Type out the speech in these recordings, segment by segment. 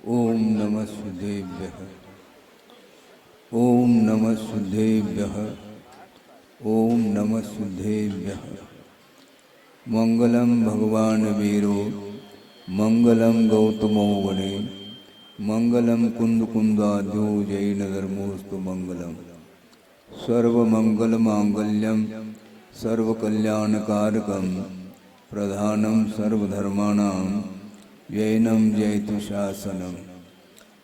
ओम नमः शुद्धेभ्यः। ओम नमः शुद्धेभ्यः। ओम नमः शुद्धेभ्यः। मंगलम भगवान वीरो मंगलम गौतमो वने मंगलम कुंद कुंदाद्यो जैन धर्मोस्तु मंगलम सर्वमंगल मांगल्यम सर्वकल्याणकारकम प्रधानम सर्वधर्माणां जैनम जयतु शासनम।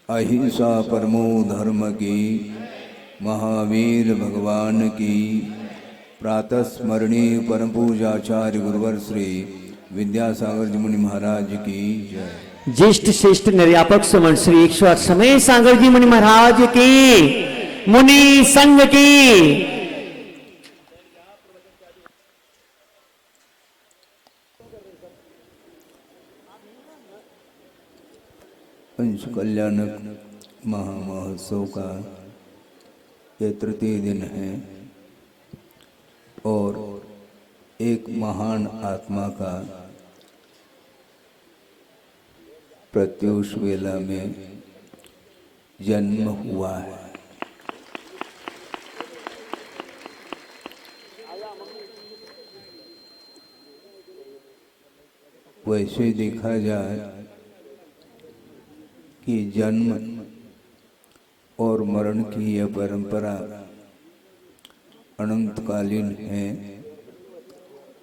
अहिंसा परमो धर्म की महावीर भगवान की प्रातः स्मरणीय परम पूजाचार्य गुरुवर श्री विद्यासागर जी मुनि महाराज की जय। ज्येष्ठ श्रेष्ठ निर्यापक सुमन श्री 108 समय सागर जी मुनि महाराज की, मुनि संघ की। पंच कल्याणक महामहोत्सव का ये तृतीय दिन है और एक महान आत्मा का प्रत्यूष वेला में जन्म हुआ है। वैसे देखा जाए कि जन्म और मरण की यह परंपरा अनंतकालीन है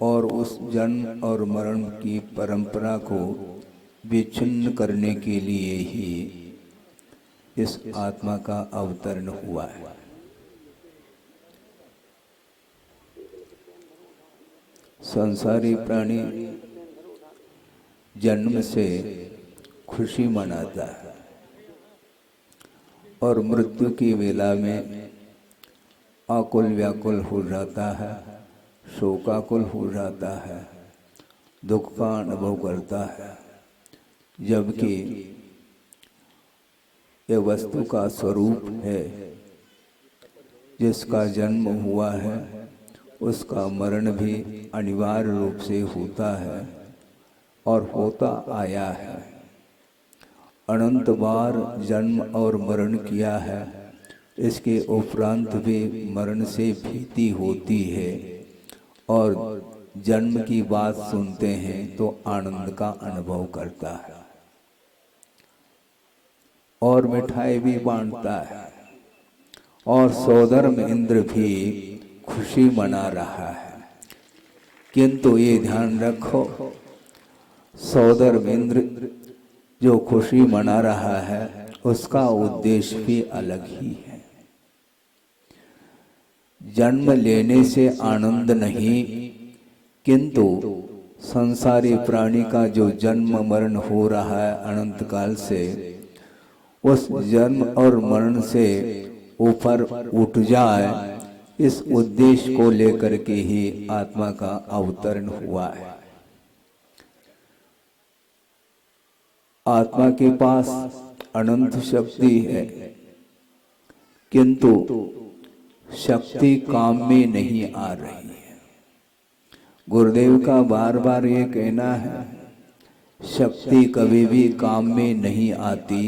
और उस जन्म और मरण की परंपरा को विच्छिन्न करने के लिए ही इस आत्मा का अवतरण हुआ है। संसारी प्राणी जन्म से खुशी मनाता है और मृत्यु की वेला में आकुल व्याकुल हो जाता है, शोकाकुल हो जाता है, दुख का अनुभव करता है, जबकि यह वस्तु का स्वरूप है। जिसका जन्म हुआ है उसका मरण भी अनिवार्य रूप से होता है और होता आया है। अनंत बार जन्म और मरण किया है, इसके उपरांत भी मरण से भीति होती है और जन्म की बात सुनते हैं तो आनंद का अनुभव करता है और मिठाई भी बांटता है और सोदर्म इंद्र भी खुशी मना रहा है। किंतु ये ध्यान रखो, सोदर्म इंद्र जो खुशी मना रहा है उसका उद्देश्य भी अलग ही है। जन्म लेने से आनंद नहीं, किंतु संसारी प्राणी का जो जन्म मरण हो रहा है अनंत काल से, उस जन्म और मरण से ऊपर उठ जाए, इस उद्देश्य को लेकर के ही आत्मा का अवतरण हुआ है। आत्मा के पास अनंत शक्ति है, किंतु शक्ति काम में नहीं आ रही है। गुरुदेव का बार बार ये कहना है, शक्ति कभी भी काम में नहीं आती,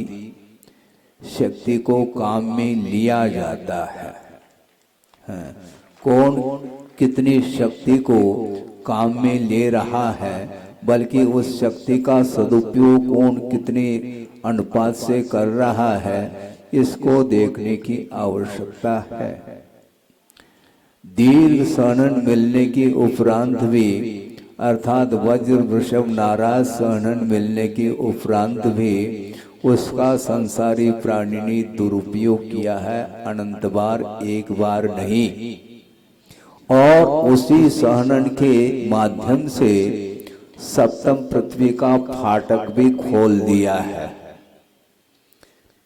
शक्ति को काम में लिया जाता है। कौन कितनी शक्ति को काम में ले रहा है, बल्कि उस शक्ति का सदुपयोग कौन कितने अनुपात से कर रहा है, इसको देखने की आवश्यकता है। दीर्घ सहनन मिलने के उपरांत भी, अर्थात वज्र वृषभ नाराज सहनन मिलने के उपरांत भी उसका संसारी प्राणी ने दुरुपयोग किया है, अनंत बार, एक बार नहीं। और उसी सहनन के माध्यम से सप्तम पृथ्वी का फाटक भी खोल दिया है।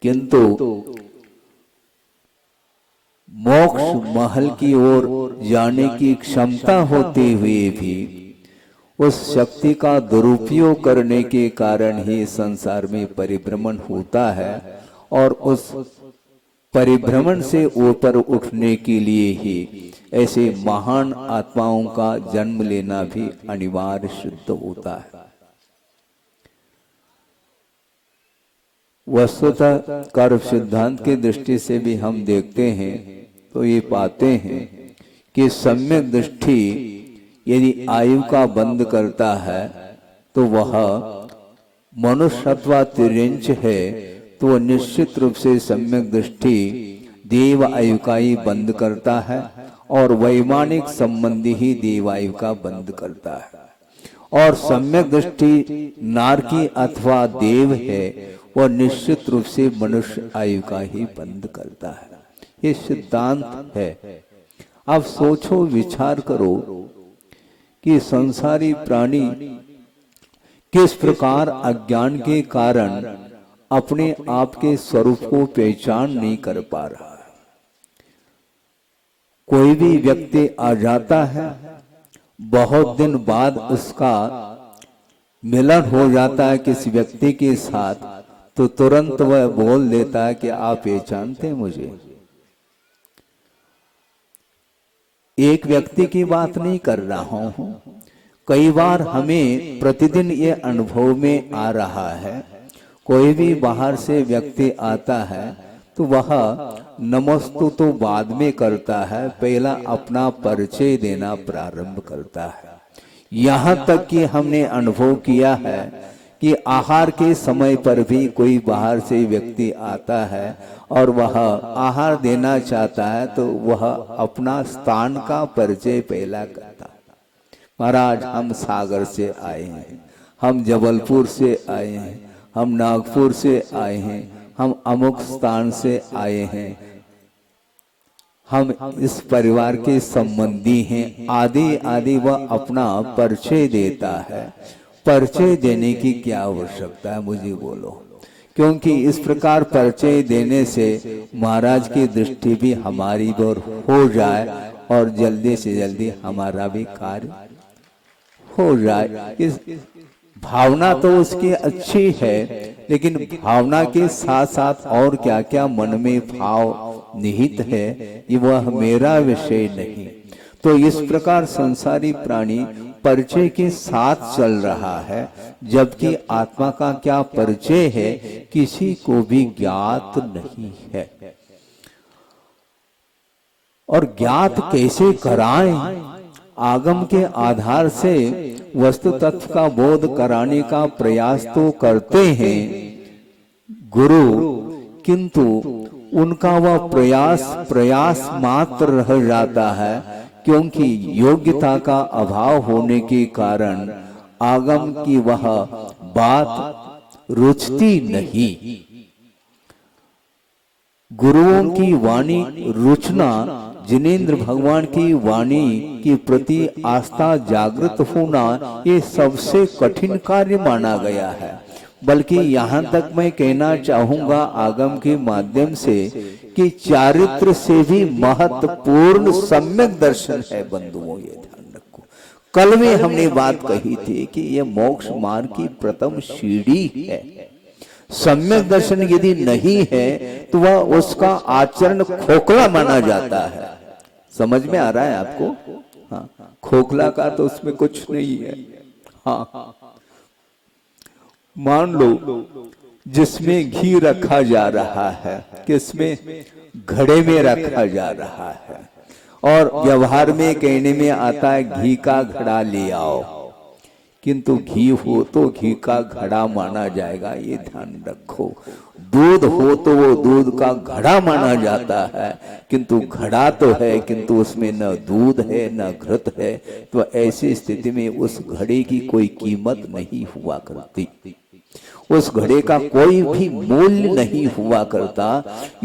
किंतु मोक्ष महल की ओर जाने की क्षमता होते हुए भी उस शक्ति का दुरुपयोग करने के कारण ही संसार में परिभ्रमण होता है और उस परिभ्रमण से ऊपर उठने के लिए ही ऐसे महान आत्माओं का जन्म लेना भी अनिवार्य सिद्ध होता है। वस्तुतः कर्म सिद्धांत की दृष्टि से भी हम देखते हैं तो ये पाते हैं कि सम्यक दृष्टि यदि आयु का बंद करता है तो वह मनुष्य अथवा तिर्यंच है, तो निश्चित रूप से सम्यक दृष्टि देव आयु का ही बंद करता है और वैमानिक संबंधी ही देवायु का बंद करता है। और सम्यक दृष्टि नारकी अथवा देव है, वह निश्चित रूप से मनुष्य आयु का ही बंद करता है। ये सिद्धांत है। अब सोचो विचार करो कि संसारी प्राणी किस प्रकार अज्ञान के कारण अपने आप के स्वरूप को पहचान नहीं कर पा रहा है। कोई भी व्यक्ति आ जाता है, बहुत दिन बाद उसका मिलन हो जाता है किसी व्यक्ति के साथ, तो तुरंत वह बोल देता है कि आप पहचानते हैं मुझे। एक व्यक्ति की बात नहीं कर रहा हूं, कई बार हमें प्रतिदिन ये अनुभव में आ रहा है। कोई भी बाहर से व्यक्ति आता है तो वह नमस्तु तो बाद में करता है, पहला अपना परिचय देना प्रारंभ करता है। यहाँ तक कि हमने अनुभव किया है कि आहार के समय पर भी कोई बाहर से व्यक्ति आता है और वह आहार देना चाहता है तो वह अपना स्थान का परिचय पहला करता है। महाराज, हम सागर से आए हैं, हम जबलपुर से आए हैं, हम नागपुर से आए हैं, हम अमुक स्थान से आए हैं, हम इस परिवार के संबंधी हैं, आदि आदि वह अपना परिचय देता है। परिचय देने की क्या आवश्यकता है, मुझे बोलो। क्योंकि इस प्रकार परिचय देने से महाराज की दृष्टि भी हमारी ओर हो जाए और जल्दी से जल्दी हमारा भी कार्य हो जाए। इस भावना तो उसकी अच्छी है, लेकिन भावना के साथ साथ और क्या क्या मन में भाव निहित है, ये वह मेरा विषय नहीं। तो इस प्रकार संसारी प्राणी परिचय के साथ चल रहा है, जबकि आत्मा का क्या परिचय है किसी को भी ज्ञात नहीं है। और ज्ञात कैसे कराएं? आगम के आधार से वस्तु तत्व का बोध कराने का प्रयास तो करते हैं गुरु, किंतु उनका वह प्रयास मात्र रह जाता है, क्योंकि योग्यता का अभाव होने के कारण आगम की वह बात रुचती नहीं। गुरुओं की वाणी रुचना, जिनेंद्र भगवान की वाणी के प्रति आस्था जागृत होना, ये सबसे कठिन कार्य माना गया है। बल्कि यहाँ तक मैं कहना चाहूंगा आगम के माध्यम से कि चारित्र से भी महत्वपूर्ण सम्यक दर्शन है बंधुओं, ये ध्यान रखो। कल में हमने बात कही थी कि यह मोक्ष मार्ग की प्रथम सीढ़ी है। सम्यक दर्शन यदि नहीं है तो वह उसका आचरण खोखला माना जाता है। समझ में आ रहा है आपको? हाँ, खोखला का तो उसमें कुछ नहीं है। हाँ, मान लो जिसमें घी रखा जा रहा है, किसमें? घड़े में रखा जा रहा है, और व्यवहार में कहने में आता है घी का घड़ा ले आओ, किंतु घी हो तो घी का घड़ा माना जाएगा, ये ध्यान रखो। दूध हो तो वो दूध का घड़ा माना जाता है, किंतु घड़ा तो है किंतु उसमें न दूध है न घृत है। तो ऐसी स्थिति में उस घड़े की कोई कीमत नहीं हुआ करती, उस घड़े का कोई भी मूल्य नहीं हुआ करता।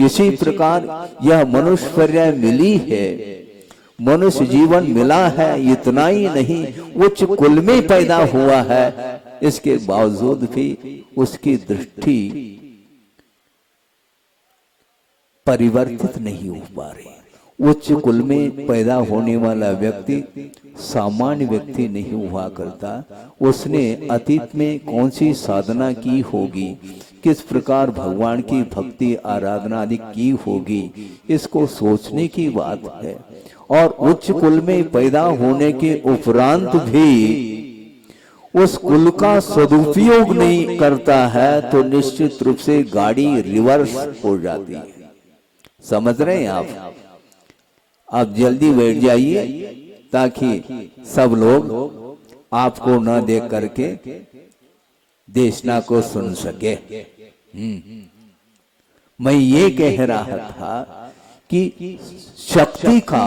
इसी प्रकार यह मनुष्य मिली है, मनुष्य जीवन मिला है, इतना ही नहीं उच्च कुल में पैदा हुआ है, इसके बावजूद भी उसकी दृष्टि परिवर्तित नहीं हो पा रही। उच्च कुल में पैदा होने वाला व्यक्ति सामान्य व्यक्ति नहीं हुआ करता। उसने अतीत में कौन सी साधना की होगी, किस प्रकार भगवान की भक्ति आराधना आदि की होगी, इसको सोचने की बात है। और उच्च कुल में पैदा होने के उपरांत भी उस कुल का सदुपयोग नहीं करता है तो निश्चित रूप से गाड़ी रिवर्स हो जाती है। समझ रहे हैं आप जल्दी बैठ जाइए ताकि सब लोग आपको न देख करके देशना को सुन सके। मैं ये कह रहा था कि शक्ति का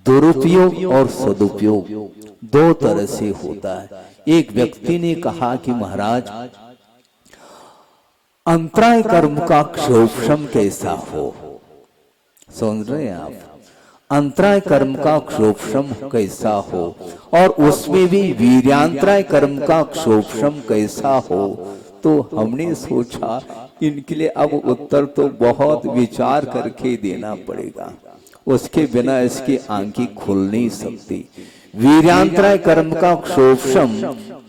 दुरुपयोग और सदुपयोग दो तरह से होता है। एक व्यक्ति ने कहा कि महाराज अंतराय कर्म का क्षोभम कैसा हो। समझ रहे हैं आप? अंतराय कर्म का क्षोभम कैसा हो और उसमें भी वीर्यांतराय कर्म का क्षोभम कैसा हो। तो हमने सोचा इनके लिए अब उत्तर तो बहुत विचार करके देना पड़ेगा, उसके बिना इसकी आंखें खुल नहीं सकती। वीर्यांतराय कर्म का क्षोभम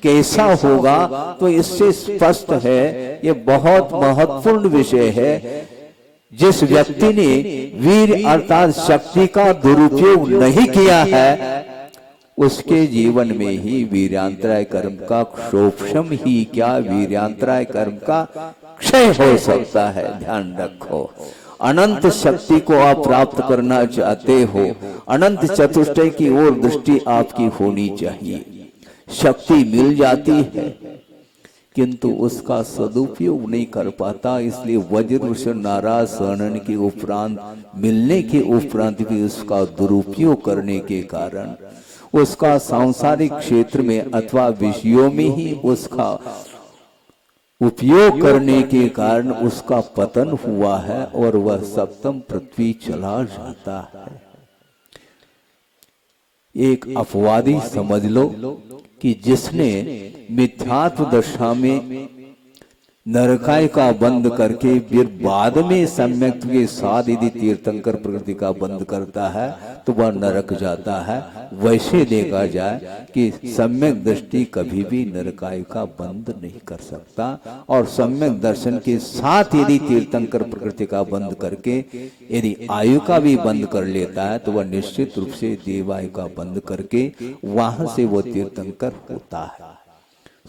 कैसा होगा तो इससे स्पष्ट है, ये बहुत महत्वपूर्ण विषय है। जिस व्यक्ति ने वीर अर्थात शक्ति का दुरुपयोग नहीं किया है उसके जीवन में ही वीर्यांतराय कर्म का क्षोभम ही क्या वीर्यांतराय कर्म का क्षय हो सकता है। ध्यान रखो, अनंत शक्ति को आप प्राप्त करना चाहते हो, अनंत चतुष्टय की ओर दृष्टि आपकी होनी चाहिए। शक्ति मिल जाती है किंतु उसका सदुपयोग नहीं कर पाता, इसलिए वज्र नाराज सहनन के उपरांत मिलने के उपरांत भी उसका दुरुपयोग करने के कारण उसका सांसारिक क्षेत्र में अथवा विषयों में ही उसका उपयोग करने के कारण उसका पतन हुआ है और वह सप्तम पृथ्वी चला जाता है। एक अपवादी समझ लो कि जिसने मिथ्यात्व दशा में नरकाय का बंद करके फिर बाद में सम्यक के साथ यदि तीर्थंकर प्रकृति का बंद करता है तो वह नरक जाता है। वैसे देखा जाए कि सम्यक दृष्टि कभी भी नरकाय का बंद नहीं कर सकता और सम्यक दर्शन के साथ यदि तीर्थंकर प्रकृति का बंद करके यदि आयु का भी बंद कर लेता है तो वह निश्चित रूप से देवायु का बंद करके वहां से वो तीर्थंकर होता है।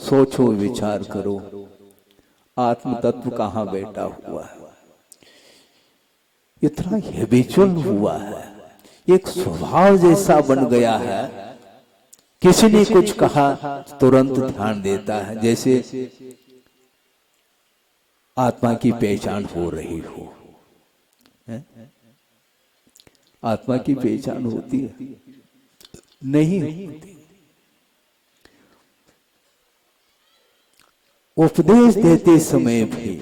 सोचो, विचार करो, आत्म तत्व कहां बैठा हुआ है, इतना हैबिचुअल हुआ है, एक स्वभाव जैसा बन गया है। किसी ने कुछ कहा तुरंत ध्यान देता है, जैसे आत्मा की पहचान हो रही हो। आत्मा की पहचान होती है? नहीं होती। उपदेश देते समय भी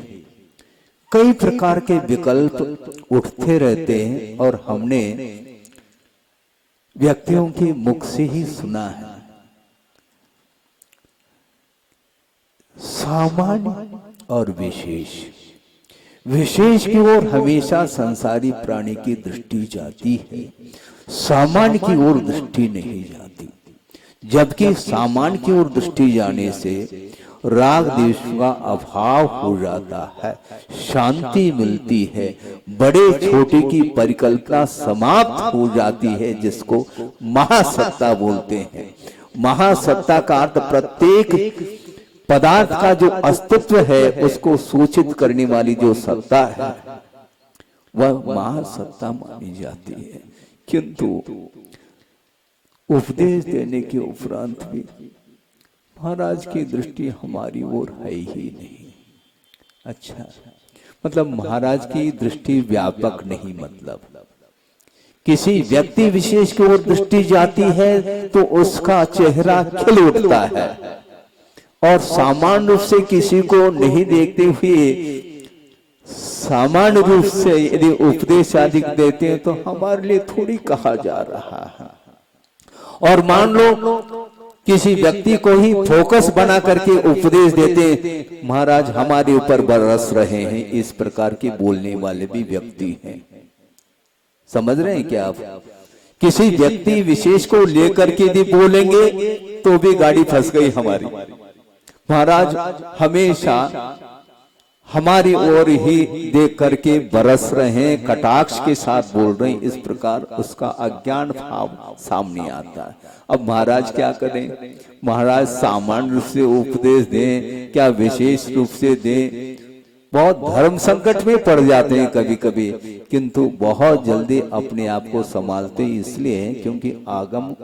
कई प्रकार के विकल्प उठते रहते हैं और हमने व्यक्तियों के मुख से ही सुना है। सामान्य और विशेष, विशेष की ओर हमेशा संसारी प्राणी की दृष्टि जाती है, सामान्य की ओर दृष्टि नहीं जाती। जबकि सामान्य की ओर दृष्टि जाने से राग द्वेष का अभाव हो जाता है, शांति मिलती है, बड़े छोटे की परिकल्पना समाप्त हो जाती है, जिसको महासत्ता बोलते हैं। महासत्ता का अर्थ प्रत्येक पदार्थ का जो अस्तित्व है उसको सूचित करने वाली जो सत्ता है वह महासत्ता मानी जाती है। किंतु उपदेश देने के उपरांत भी महाराज की दृष्टि हमारी ओर है ही नहीं। अच्छा, मतलब महाराज की दृष्टि व्यापक नहीं, मतलब किसी व्यक्ति विशेष की ओर दृष्टि जाती है तो उसका चेहरा खिल उठता है और सामान्य रूप से किसी को नहीं देखते हुए सामान्य रूप से यदि उपदेश आदि देते हैं तो हमारे लिए थोड़ी कहा जा रहा है। और मान लो किसी व्यक्ति को ही फोकस बना करके उपदेश देते, महाराज हमारे ऊपर बरस रहे हैं, इस प्रकार के बोलने वाले भी व्यक्ति हैं। समझ रहे हैं क्या आप? किसी व्यक्ति विशेष को लेकर के यदि बोलेंगे तो भी गाड़ी फंस गई हमारी। महाराज हमेशा हमारी ओर ही देख करके बरस रहे हैं, कटाक्ष के साथ बोल रहे हैं, इस प्रकार उसका अज्ञान भाव सामने आता है। अब महाराज क्या करें? महाराज सामान्य रूप से उपदेश दें, क्या विशेष रूप से दें? बहुत धर्म संकट में पड़ जाते हैं कभी कभी, किंतु बहुत जल्दी अपने आप को संभालते इसलिए क्योंकि आगम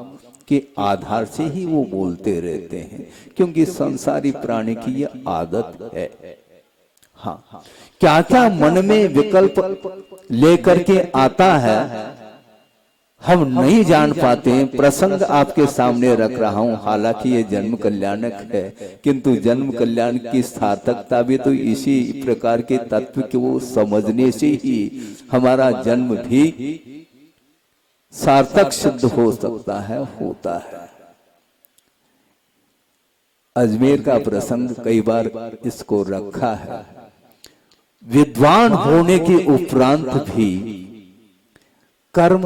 के आधार से ही वो बोलते रहते हैं, क्योंकि संसारी प्राणी की ये आदत है। हाँ, क्या क्या मन में विकल्प लेकर के आता है हम नहीं जान पाते हैं। प्रसंग आपके सामने रख रहा हूं, हालांकि ये जन्म कल्याणक है, किंतु जन्म कल्याण की सार्थकता भी तो इसी प्रकार के तत्व को समझने से ही हमारा जन्म भी सार्थक सिद्ध हो सकता है, होता है। अजमेर का प्रसंग कई बार इसको रखा है। विद्वान होने के उपरांत भी कर्म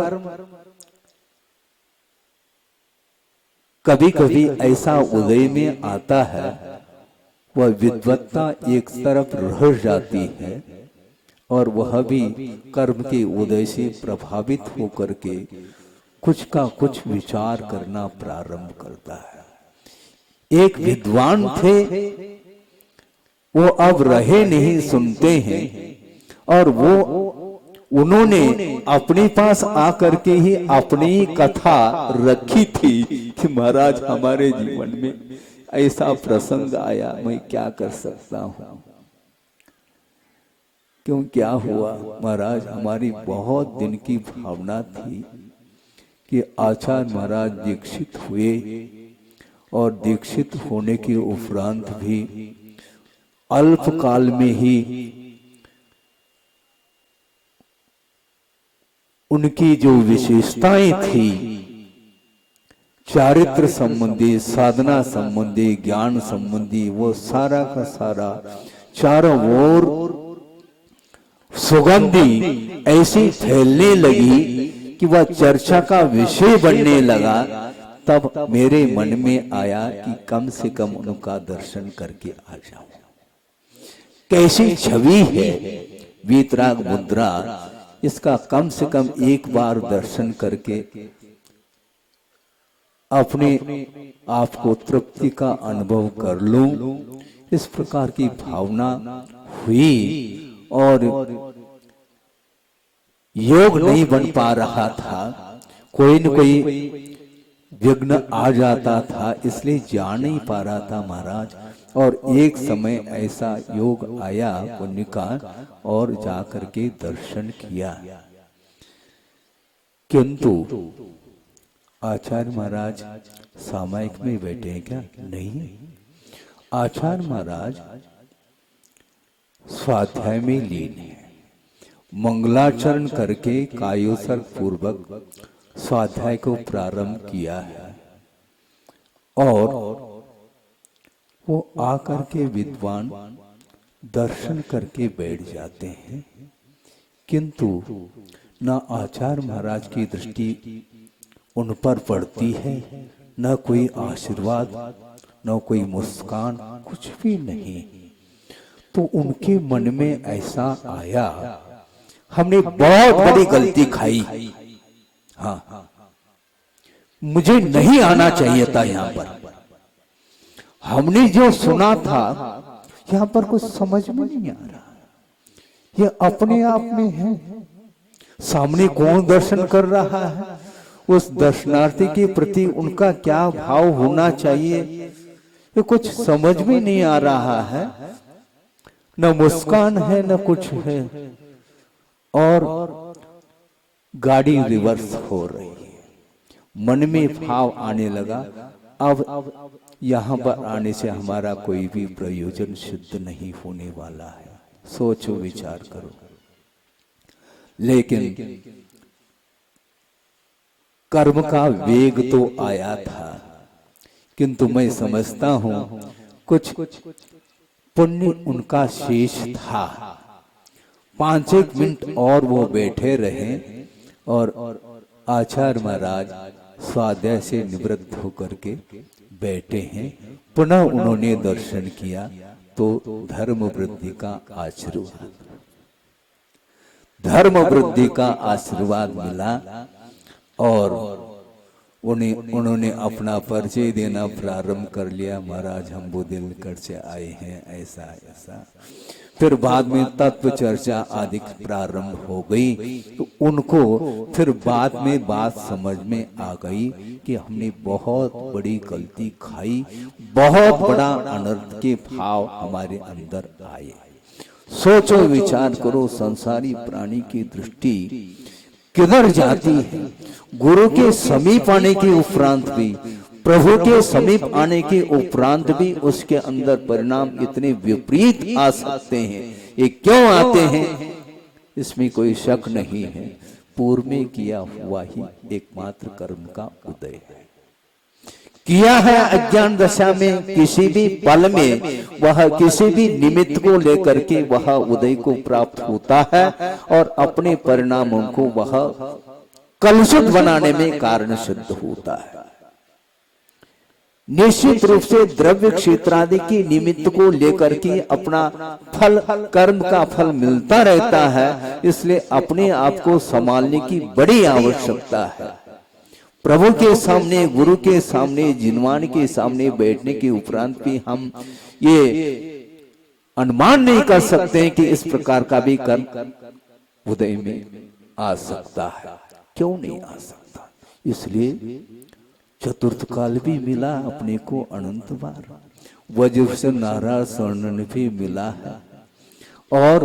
कभी कभी ऐसा उदय में आता है, वह विद्वत्ता एक तरफ रह जाती है और वह भी कर्म के उदय से प्रभावित होकर के कुछ का कुछ विचार करना प्रारंभ करता है। एक विद्वान थे, वो अब रहे नहीं, सुनते हैं, और वो उन्होंने अपने पास आकर के ही अपनी कथा रखी थी कि महाराज हमारे जीवन में ऐसा प्रसंग आया, मैं क्या कर सकता हूं। क्यों, क्या हुआ महाराज? हमारी बहुत दिन की भावना थी कि आचार्य महाराज दीक्षित हुए और दीक्षित होने के उपरांत भी अल्प काल में ही उनकी जो विशेषताएं थी, चारित्र संबंधी, साधना संबंधी, ज्ञान संबंधी, वो सारा का सारा चारों ओर सुगंधी ऐसी फैलने लगी कि वह चर्चा का विषय बनने लगा। तब मेरे मन में आया कि कम से कम उनका दर्शन करके आ जाऊं। कैसी छवि है वीतराग मुद्रा, इसका कम से कम एक बार दर्शन करके अपने आप को तृप्ति का अनुभव कर लूं, इस प्रकार की भावना हुई। और योग नहीं बन पा रहा था, कोई न कोई विघ्न आ जाता था, इसलिए जा नहीं पा रहा था महाराज। और एक समय ऐसा योग आया पुण्य का, और जाकर के दर्शन किया। किंतु आचार्य महाराज सामायिक में बैठे हैं क्या? नहीं, आचार्य महाराज स्वाध्याय में लीन है। मंगलाचरण करके कायोत्सर्ग पूर्वक स्वाध्याय को प्रारंभ किया है, और वो आकर के विद्वान दर्शन करके बैठ जाते हैं। किंतु न आचार्य महाराज की दृष्टि उन पर पड़ती है, न कोई आशीर्वाद, न कोई मुस्कान, कुछ भी नहीं। तो उनके मन में ऐसा आया, हमने बहुत बड़ी गलती खाई। हाँ, मुझे नहीं आना चाहिए था यहाँ पर। हमने जो सुना था यहाँ पर कुछ समझ में नहीं आ रहा। ये अपने आप में है, सामने कौन दर्शन कर रहा है, उस दर्शनार्थी के प्रति उनका क्या भाव होना चाहिए, ये कुछ समझ में नहीं आ रहा है। न मुस्कान है न कुछ है, और गाड़ी रिवर्स हो रही है। मन में भाव आने लगा, अब यहाँ पर आने से हमारा कोई भी प्रयोजन सिद्ध नहीं होने वाला है। सोचो, विचार करो। लेकिन कर्म का वेग तो आया था, किंतु मैं समझता हूं कुछ पुण्य उनका शेष था। 5-1 मिनट और वो बैठे रहे, और आचार्य महाराज स्वाध्याय से निवृत्त होकर के बैठे हैं। पुनः उन्होंने दर्शन किया, तो धर्म वृद्धि का आशीर्वाद, धर्म वृद्धि का आशीर्वाद मिला और उन्होंने अपना परिचय देना प्रारंभ कर लिया। महाराज हम बुंदेलखंड से आए हैं, ऐसा ऐसा। फिर बाद में तत्व चर्चा आदि प्रारंभ हो गई, तो उनको फिर बाद में बात समझ में आ गई कि हमने बहुत बड़ी गलती खाई, बहुत बड़ा अनर्थ के भाव हमारे अंदर आए। सोचो विचार करो, संसारी प्राणी की दृष्टि किधर जाती है। गुरु के समीप आने के उपरांत भी, प्रभु के समीप आने के उपरांत भी उसके अंदर परिणाम इतने विपरीत आ सकते हैं। ये क्यों आते हैं, इसमें कोई शक नहीं है। पूर्व में किया हुआ ही एकमात्र कर्म का उदय है। किया है अज्ञान दशा में, किसी भी पल में वह किसी भी निमित्त को लेकर के वह उदय को प्राप्त होता है और अपने परिणामों को वह कलुषित बनाने में कारण सिद्ध होता है। निश्चित रूप से द्रव्य क्षेत्र आदि के निमित्त को लेकर के अपना फल, कर्म का फल मिलता रहता है, इसलिए अपने आप को संभालने की बड़ी आवश्यकता है। प्रभु के सामने, गुरु के सामने, जिनवान के सामने बैठने के उपरांत भी हम ये अनुमान नहीं कर सकते हैं कि इस प्रकार का भी कर्म उदय में आ सकता है। क्यों नहीं आ सकता? इसलिए चतुर्थ काल भी मिला अपने को अनंत बार, वज्र से नारायण स्वर्णन भी मिला है और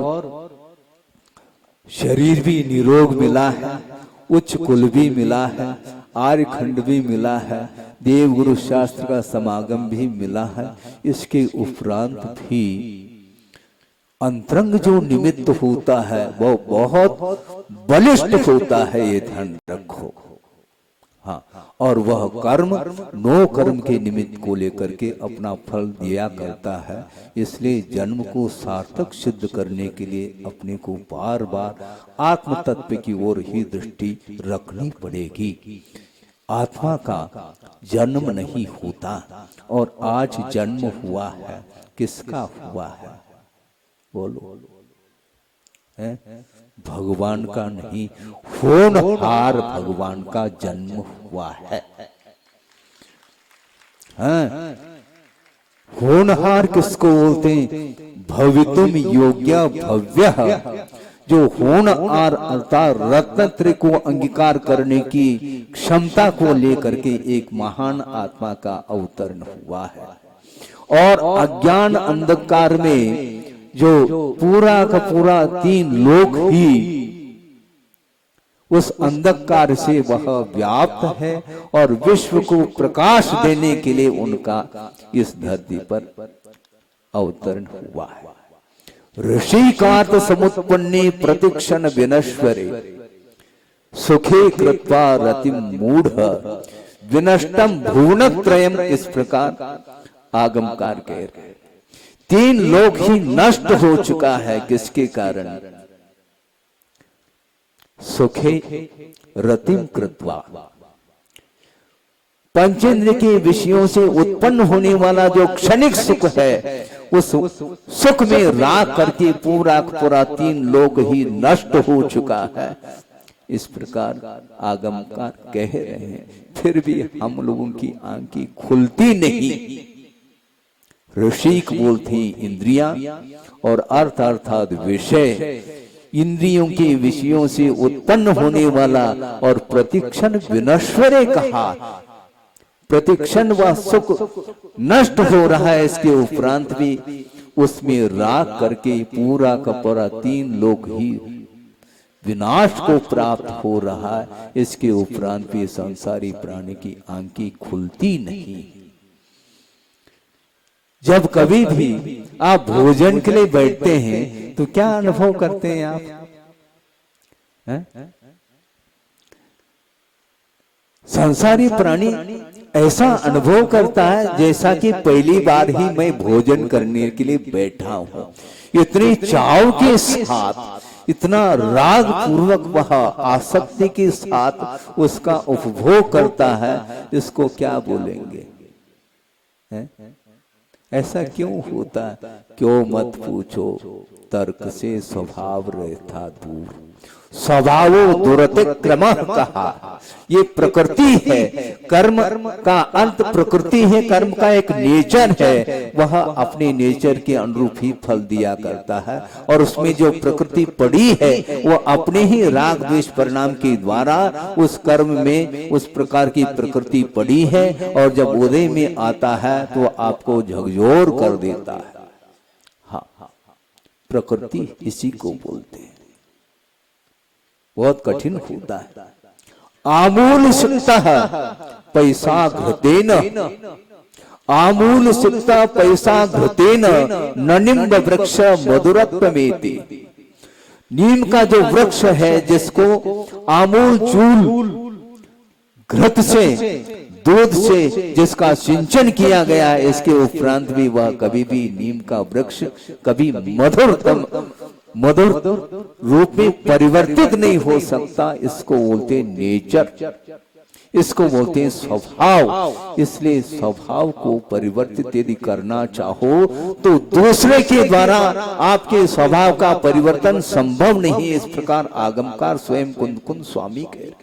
शरीर भी निरोग मिला है, उच्च कुल भी मिला है, आर्य खंड भी मिला है, देव गुरु शास्त्र का समागम भी मिला है। इसके उपरांत भी अंतरंग जो निमित्त होता है वो बहुत बलिष्ठ होता है, ये ध्यान रखो। हाँ, और वह कर्म नो कर्म के निमित्त को लेकर के अपना फल दिया करता है। इसलिए जन्म को सार्थक सिद्ध करने के लिए अपने को बार बार आत्म तत्व की ओर ही दृष्टि रखनी पड़ेगी। आत्मा का जन्म नहीं होता, और आज जन्म हुआ है, किसका हुआ है बोलो? है भगवान का नहीं, होनहार भगवान का जन्म हुआ है। होनहार किसको बोलते हैं? भवितुम योग्य भव्य, जो होनहार अर्थात रत्नत्रय को अंगीकार करने की क्षमता को लेकर के एक महान आत्मा का अवतरण हुआ है। और अज्ञान अंधकार में जो पूरा का पूरा 3 लोक ही उस अंधकार से वह व्याप्त है, और विश्व को प्रकाश देने के लिए उनका इस धरती पर अवतरण हुआ है। ऋषिकार्त समुत्पन्ने प्रतिक्षण विनश्वरे, सुखे कृत्वा रतिम मूढ़ विनष्टम भुवनत्रयम्। इस प्रकार आगमकार कह रहे हैं 3 लोक ही नष्ट हो चुका है। किसके कारण? सुखे रतिम कृत्वा, पंचेंद्र के विषयों से उत्पन्न होने वाला जो क्षणिक सुख है, उस सुख में राग करके पूरा पूरा 3 लोक ही नष्ट हो चुका है। इस प्रकार आगमकार कह रहे हैं, फिर भी हम लोगों की आंखें खुलती नहीं। ऋषिक बोलती इंद्रियां और अर्थ अर्थात विषय, इंद्रियों के विषयों से उत्पन्न होने वाला, और प्रतिक्षण विनश्वरे कहा, प्रतिक्षण वह सुख नष्ट हो रहा है। इसके उपरांत भी उसमें राग करके पूरा का पूरा 3 लोक ही विनाश को प्राप्त हो रहा है। इसके उपरांत भी संसारी प्राणी की आंखें खुलती नहीं। जब कभी भी आप भोजन के लिए बैठते हैं तो क्या अनुभव करते हैं आप? संसारी प्राणी ऐसा अनुभव करता है जैसा कि पहली बार ही मैं भोजन करने के लिए बैठा हूं। इतने चाव के साथ, इतना राग पूर्वक वह आसक्ति के साथ उसका उपभोग करता है। इसको क्या बोलेंगे? ऐसा क्यों होता? क्यों मत पूछो, तर्क से स्वभाव रहता दूर। स्वभावो दुरतिक्रमः कहा, ये प्रकृति है, कर्म का अंत प्रकृति है, कर्म का एक नेचर है, वह अपने नेचर के अनुरूप ही फल दिया करता है। और उसमें जो प्रकृति पड़ी है वो अपने ही राग द्वेष परिणाम के द्वारा उस कर्म में उस प्रकार की प्रकृति पड़ी है, और जब उदय में आता है तो आपको झकझोर कर देता है। हाँ, प्रकृति इसी को बोलते हैं। बहुत कठिन होता है। आमूल सिक्ता पैसा घृतेन, आमूल सिक्ता पैसा घृतेन न निम्ब वृक्ष मधुरत्वमेति। नीम का जो वृक्ष है जिसको आमूल चूल घृत से, दूध से जिसका सिंचन किया गया है, इसके उपरांत भी वह कभी भी नीम का वृक्ष कभी मधुर रूप में परिवर्तित नहीं हो सकता। इसको बोलते हैं नेचर, इसको बोलते हैं स्वभाव। इसलिए स्वभाव को परिवर्तित यदि करना चाहो तो दूसरे के द्वारा आपके स्वभाव का परिवर्तन संभव नहीं। इस प्रकार आगमकार स्वयं कुंद स्वामी कह रहे।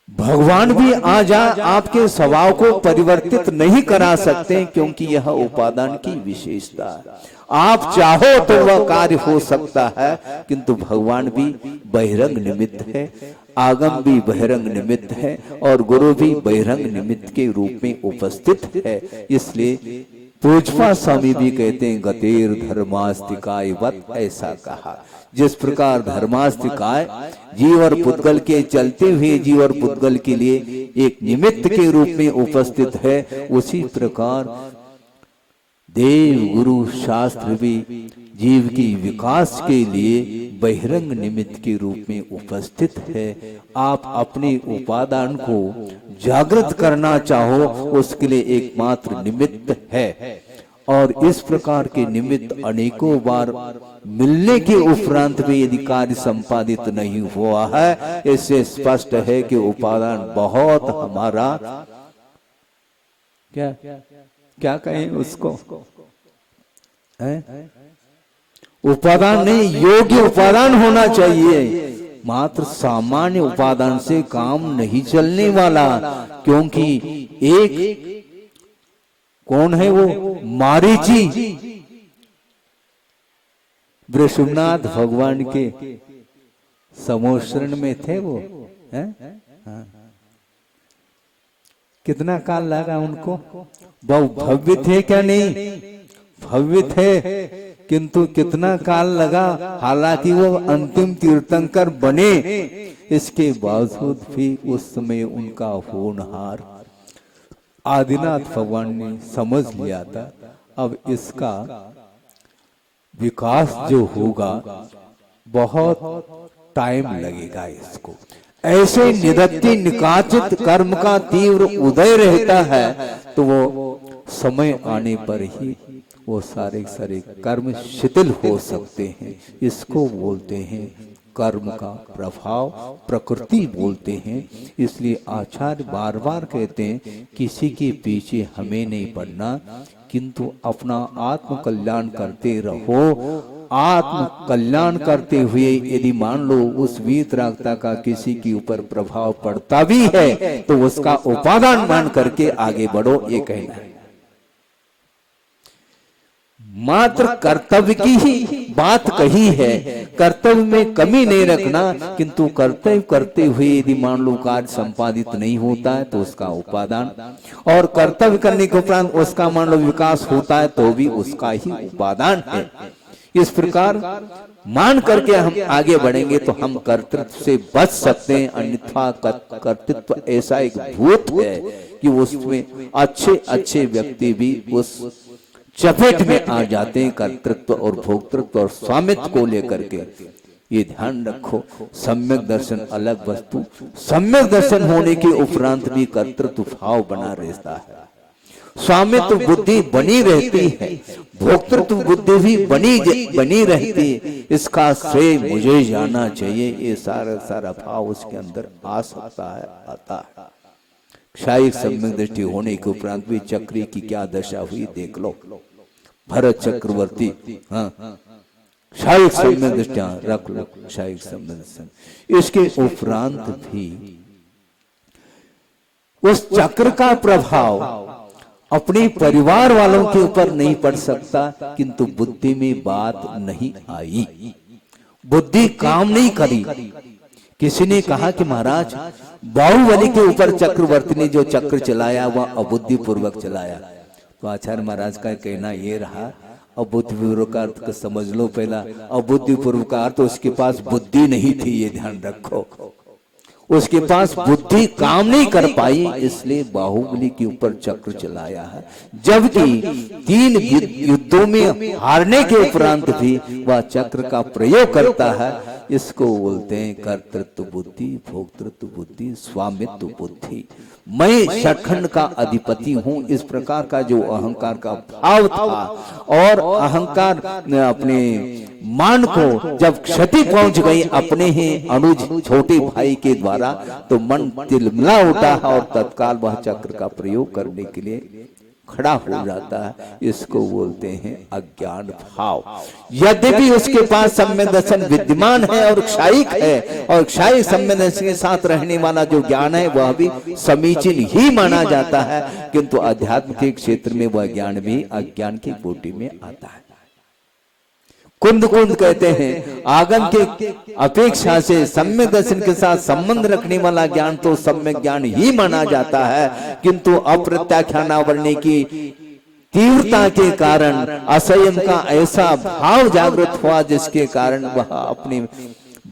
भगवान भी आज आपके स्वभाव को परिवर्तित नहीं करा सकते, क्योंकि यह उपादान की विशेषता है। आप चाहो तो वह कार्य हो सकता है, किंतु भगवान भी बहिरंग निमित्त है, आगम भी बहिरंग निमित्त है, और गुरु भी बहिरंग निमित्त के रूप में उपस्थित है। इसलिए पूजपा स्वामी भी कहते हैं गतेर धर्मास्तिकाय वत, ऐसा कहा। जिस प्रकार धर्मास्तिकाय जीव और पुद्गल के चलते हुए जीव और पुद्गल के लिए एक निमित्त के रूप में उपस्थित है, उसी प्रकार देव गुरु शास्त्र भी जीव की विकास के लिए बहिरंग निमित्त के रूप में उपस्थित है। आप अपने उपादान को जागृत करना चाहो, उसके लिए एकमात्र निमित्त है। और इस प्रकार के निमित्त अनेकों बार मिलने के उपरांत भी यदि कार्य संपादित नहीं हुआ है, इससे स्पष्ट है कि उपादान बहुत हमारा क्या कहें उसको, उपादान नहीं, योग्य उपादान होना चाहिए। मात्र सामान्य उपादान से काम नहीं चलने वाला, क्योंकि एक कौन है वो, मारीची वृषभनाथ भगवान के समोषण में थे वो, है? हाँ। कितना काल लगा उनको? बहुत भव्य थे क्या? नहीं भव्य थे, किंतु कितना काल लगा। हालांकि वो अंतिम तीर्थंकर बने, इसके बावजूद भी उस समय उनका होनहार आदिनाथ भगवान ने समझ लिया था, अब इसका विकास जो होगा बहुत टाइम लगेगा इसको। ऐसे निदत्ति निकाचित कर्म का तीव्र उदय रहता है, तो वो समय आने पर ही वो सारे कर्म शिथिल हो सकते हैं। इसको बोलते हैं कर्म का प्रभाव, प्रकृति बोलते हैं। इसलिए आचार्य बार बार कहते हैं किसी के पीछे हमें नहीं पड़ना, किंतु अपना आत्म कल्याण करते रहो। आत्म कल्याण करते हुए यदि मान लो उस वीतरागता का किसी के ऊपर प्रभाव पड़ता भी है, तो उसका उपादान मान करके आगे बढ़ो, ये कहना है। मात्र कर्तव्य की ही बात कही है, कर्तव्य में कमी नहीं रखना, किंतु कर्तव्य करते हुए यदि मान लो कार्य संपादित नहीं होता है तो उसका उपादान, और कर्तव्य करने के उपरांत उसका मान लो विकास होता है तो भी उसका ही उपादान है। इस प्रकार मान करके हम आगे बढ़ेंगे तो हम कर्तृत्व से बच सकते हैं। अन्यथा कर्तृत्व ऐसा एक भूत है कि उसमें अच्छे अच्छे व्यक्ति भी उस चपेट में आ जाते हैं, कर्तृत्व और भोक्तृत्व और स्वामित्व को लेकर के। ये ध्यान रखो, सम्यक दर्शन अलग वस्तु, सम्यक दर्शन होने के उपरांत भी कर्तृत्व भाव बना रहता है, स्वामित्व बुद्धि बनी रहती है, भोक्तृत्व बुद्धि भी बनी रहती है। इसका श्रेय मुझे जाना चाहिए, ये सारा भाव उसके अंदर आ सकता है, आता है। क्षायिक सम्यक दृष्टि होने के उपरांत भी चक्री की क्या दशा हुई देख लो। भरत चक्रवर्ती, हाँ, क्षायिक सम्यक दृष्टि रख लो, क्षायिक सम्यक दृष्टि। इसके उपरांत भी उस चक्र का प्रभाव अपने परिवार वालों के ऊपर नहीं पड़ सकता, किंतु बुद्धि में बात नहीं आई, बुद्धि काम नहीं करी। किसी ने कहा कि महाराज बाहुबली के ऊपर चक्रवर्ती ने जो चक्र चलाया वह अबुद्धि पूर्वक चलाया। तो आचार्य महाराज का कहना यह रहा, अबुद्धि पूर्वक का अर्थ समझ लो पहला। अबुद्धि पूर्वक का अर्थ उसके पास बुद्धि नहीं थी, ये ध्यान रखो। उसके पास बुद्धि काम नहीं कर पाई, इसलिए बाहुबली के ऊपर चक्र चलाया है। जबकि 3 युद्धों में हारने के उपरांत भी वह चक्र का प्रयोग करता है। इसको बोलते हैं कर्तृत्व बुद्धि, भोक्तृत्व बुद्धि, स्वामित्व बुद्धि। मैं षटखंड का अधिपति हूं, इस प्रकार का जो अहंकार का भाव था, और अहंकार अपने मान को जब क्षति पहुंच गई अपने ही अनुज छोटे भाई के द्वारा, तो मन तिलमिला उठा और तत्काल वह चक्र का प्रयोग करने के लिए खड़ा हो जाता है। इसको बोलते हैं अज्ञान भाव। यद्यपि उसके पास सम्यक दर्शन विद्यमान है और क्षायिक है, और क्षायिक सम्यक दर्शन के साथ रहने वाला जो ज्ञान है वह भी समीचीन ही माना जाता है, किंतु अध्यात्म के क्षेत्र में वह ज्ञान भी अज्ञान की कोटि में आता है। कुंद कुंद कहते हैं आगम के अपेक्षा से सम्यक दर्शन के साथ संबंध रखने वाला ज्ञान तो सम्यक ज्ञान ही माना जाता है, किंतु अप्रत्याख्यानावरणी की तीव्रता के कारण असंयम का ऐसा भाव जागृत हुआ जिसके कारण वह अपने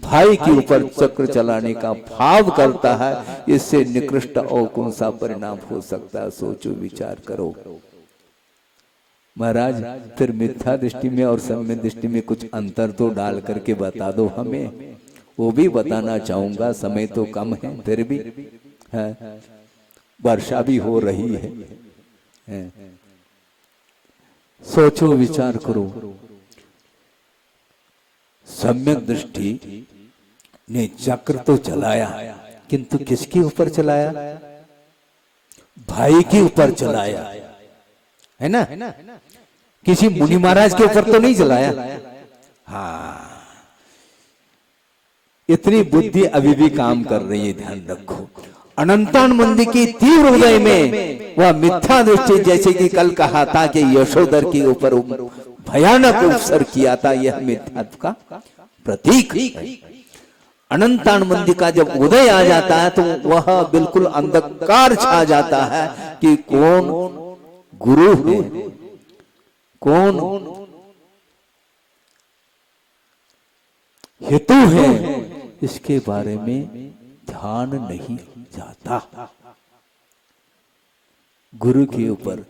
भाई के ऊपर चक्र चलाने का भाव करता है। इससे निकृष्ट और कौन सा परिणाम हो सकता है, सोचो विचार करो। महाराज फिर मिथ्या दृष्टि में और सम्यक दृष्टि में कुछ अंतर तो डाल करके बता दो हमें, वो भी बताना चाहूंगा। समय तो कम है, फिर भी है, वर्षा भी हो रही है। सोचो विचार करो। सम्यक दृष्टि ने चक्र तो चलाया, किंतु किसके ऊपर चलाया? भाई के ऊपर चलाया, है ना? किसी मुनि महाराज के ऊपर तो नहीं चलाया। हाँ, इतनी बुद्धि अभी भी काम कर रही है, ध्यान रखो। अनंतान मंदिर की तीव्र हृदय में वह मिथ्या दृष्टि, जैसे कि कल कहा था कि यशोधर के ऊपर भयानक उपसर किया था, यह मिथ्यात्व का प्रतीक है। अनंतान मंदिर का जब उदय आ जाता है तो वह बिल्कुल अंधकार छा जाता है कि कौन गुरु है, कौन हेतु है, इसके बारे में ध्यान नहीं जाता। गुरु के ऊपर,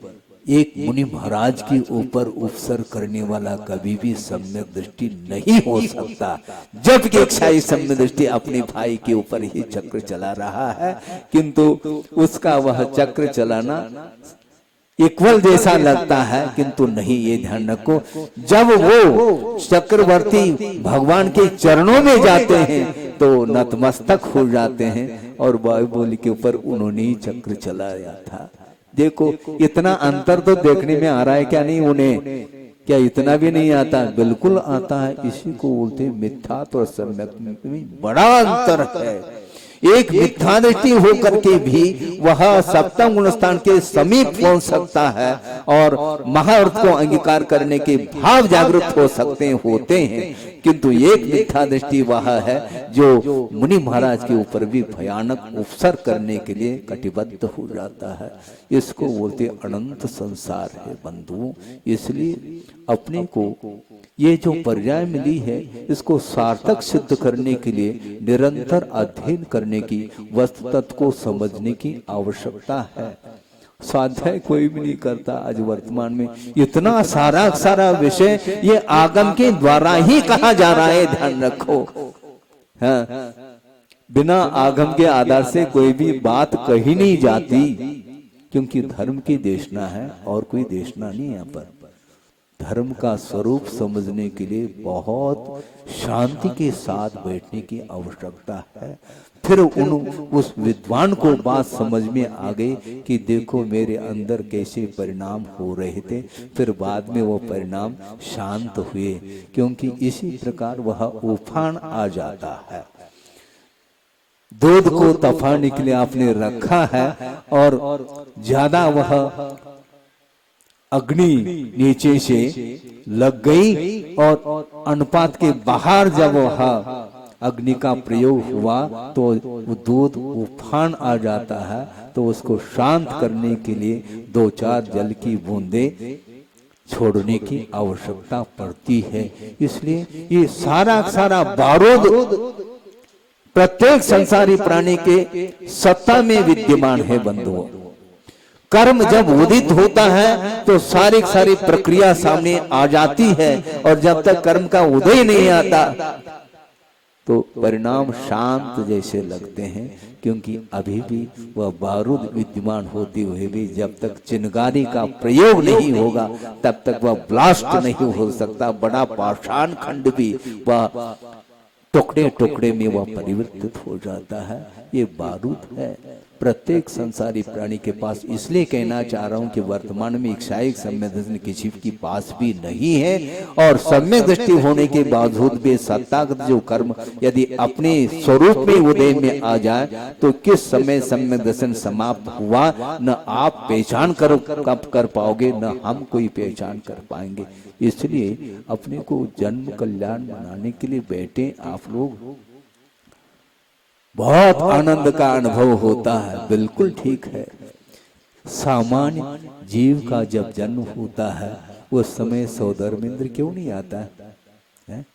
एक मुनि महाराज के ऊपर उपसर करने वाला कभी भी सम्यक दृष्टि नहीं हो सकता, जबकि क्षायिक सम्यक दृष्टि अपने भाई के ऊपर ही चक्र चला रहा है, किंतु उसका वह चक्र चलाना इक्वल जैसा लगता है, किंतु नहीं। ये ध्यान रखो, जब वो चक्रवर्ती भगवान के चरणों में जाते हैं तो नतमस्तक हो जाते हैं, और बाहुबली के ऊपर उन्होंने ही चक्र चलाया था। देखो इतना अंतर तो देखने में आ रहा है क्या नहीं उन्हें? क्या इतना भी नहीं आता? बिल्कुल आता है। इसी को बोलते मिथ्यात्व और सम्यक में बड़ा अंतर है। एक मिथ्या दृष्टि होकर के भी वह सप्तम गुण स्थान के समीप पहुंच सकता है और महाअर्थ को अंगीकार करने के भाव जागृत हो सकते होते हैं, किंतु एक मिथ्या दृष्टि वह है जो मुनि महाराज के ऊपर भी भयानक उपसर करने के लिए कटिबद्ध हो जाता है। इसको बोलते अनंत संसार है बंधुओं। इसलिए अपने को ये जो पर्याय मिली है इसको सार्थक सिद्ध करने के लिए निरंतर अध्ययन करने की, वस्तु तत्व को समझने की आवश्यकता है। स्वाध्याय कोई भी नहीं करता आज वर्तमान में। इतना सारा विषय ये आगम के द्वारा ही कहा जा रहा है, ध्यान रखो। हाँ, बिना आगम के आधार से कोई भी बात कही नहीं जाती, क्योंकि धर्म की देशना है और कोई देशना नहीं यहाँ पर। धर्म का स्वरूप समझने के लिए बहुत शांति के साथ बैठने की आवश्यकता है। फिर उस विद्वान को बात समझ में आ गई कि देखो मेरे अंदर कैसे परिणाम हो रहे थे। फिर बाद में वो परिणाम शांत हुए, क्योंकि इसी प्रकार वह उफान आ जाता है। दूध को तपाने के लिए आपने रखा है और ज्यादा वह अग्नि नीचे से लग गई और अनुपात के बाहर जब वह अग्नि का प्रयोग हुआ तो वो दूध उफान आ जाता है। तो उसको शांत करने के लिए 2-4 जल की बूंदे छोड़ने की आवश्यकता पड़ती है। इसलिए ये सारा बारूद प्रत्येक संसारी प्राणी के सत्ता में विद्यमान है बंधुओं। कर्म जब उदित होता है तो सारी प्रक्रिया सामने आ जाती है, और जब तक कर्म का उदय नहीं आता तो परिणाम शांत जैसे लगते हैं, क्योंकि अभी भी वह बारूद विद्यमान होते हुए भी जब तक चिनगारी का प्रयोग नहीं होगा तब तक वह ब्लास्ट नहीं हो सकता। बड़ा पाषाण खंड भी वह टुकड़े टुकड़े में वह परिवर्तित हो जाता है। ये बारूद है प्रत्येक संसारी प्राणी के पास। इसलिए कहना चाह रहा हूं कि वर्तमान में इच्छाइक सम्यक दृष्टि किसी के पास भी नहीं है, और सम्यक दृष्टि होने के बावजूद भी सत्तागत जो कर्म यदि अपने स्वरूप में उदय में आ जाए तो किस समय सम्यक दर्शन समाप्त हुआ न आप पहचान कर पाओगे, न हम कोई पहचान कर पाएंगे। इसलिए अपने को जन्म कल्याण मनाने के लिए बैठे आप लोग, बहुत आनंद का अनुभव होता है। बिल्कुल ठीक है। सामान्य जीव का जब जन्म होता है उस समय सौधर्मेंद्र क्यों नहीं आता है?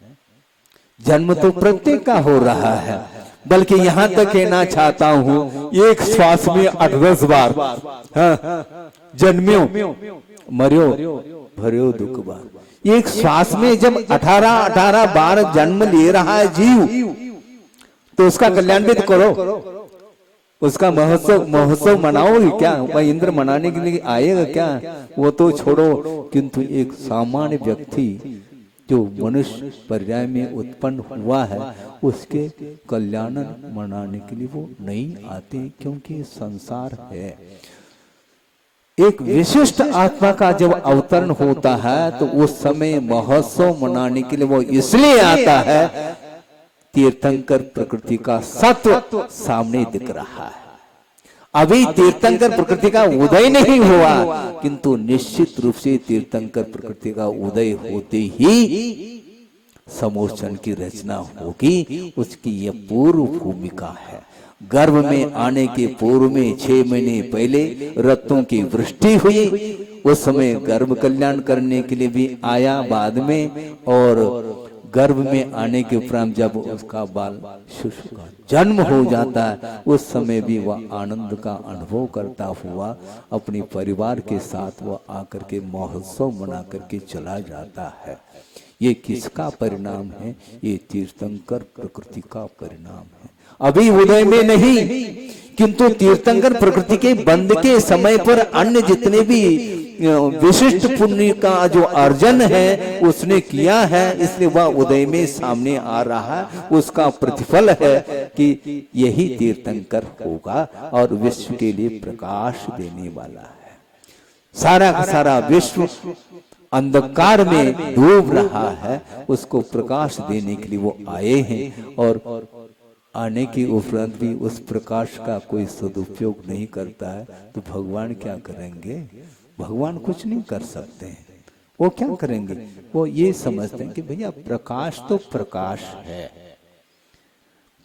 जन्म तो प्रत्येक का हो रहा है, बल्कि यहां तक कहना चाहता हूं एक श्वास में 8-10 बार जन्म्यो मर्यो भर्यो दुख बार। एक श्वास में जब 18 बार जन्म ले रहा है जीव, तो उसका कल्याण भी तो करो, उसका महोत्सव मनाओगे क्या? वह इंद्र मनाने के लिए आएगा क्या? वो तो छोड़ो, किंतु एक सामान्य व्यक्ति जो मनुष्य पर्याय में उत्पन्न हुआ है उसके कल्याण मनाने के लिए वो नहीं आते, क्योंकि संसार है। एक विशिष्ट आत्मा का जब अवतरण होता है तो उस समय महोत्सव मनाने के लिए वो इसलिए आता है, तीर्थंकर प्रकृति का सत्व सामने दिख रहा है। अभी तीर्थंकर प्रकृति का उदय नहीं हुआ, किंतु निश्चित रूप से तीर्थंकर प्रकृति का उदय होते ही समोचन की रचना होगी। उसकी यह पूर्व भूमिका है। गर्भ में आने के पूर्व में 6 महीने पहले रत्नों की वृष्टि हुई, उस समय गर्भ कल्याण करने के लिए भी आया बाद में, और गर्भ में आने के उपरांत जब उसका बाल शिशु का जन्म हो जाता है उस समय भी वह आनंद का अनुभव करता हुआ अपने परिवार के साथ वह आकर के महोत्सव मना करके चला जाता है। ये किसका परिणाम है? ये तीर्थंकर प्रकृति का परिणाम है। अभी उदय में नहीं, किंतु तीर्थंकर प्रकृति के बंद के समय पर अन्य जितने भी विशिष्ट पुण्य का जो अर्जन है उसने किया है, इसलिए वह उदय में सामने आ रहा है। उसका प्रतिफल है कि यही तीर्थंकर होगा और विश्व के लिए प्रकाश देने वाला है। सारा का सारा विश्व अंधकार में डूब रहा है, उसको प्रकाश देने के लिए वो आए हैं, और आने के उपरांत भी उस प्रकाश का कोई सदुपयोग नहीं करता है तो भगवान क्या करेंगे? भगवान कुछ नहीं कर सकते हैं। वो क्या करेंगे? वो ये समझते हैं कि भैया प्रकाश तो प्रकाश है,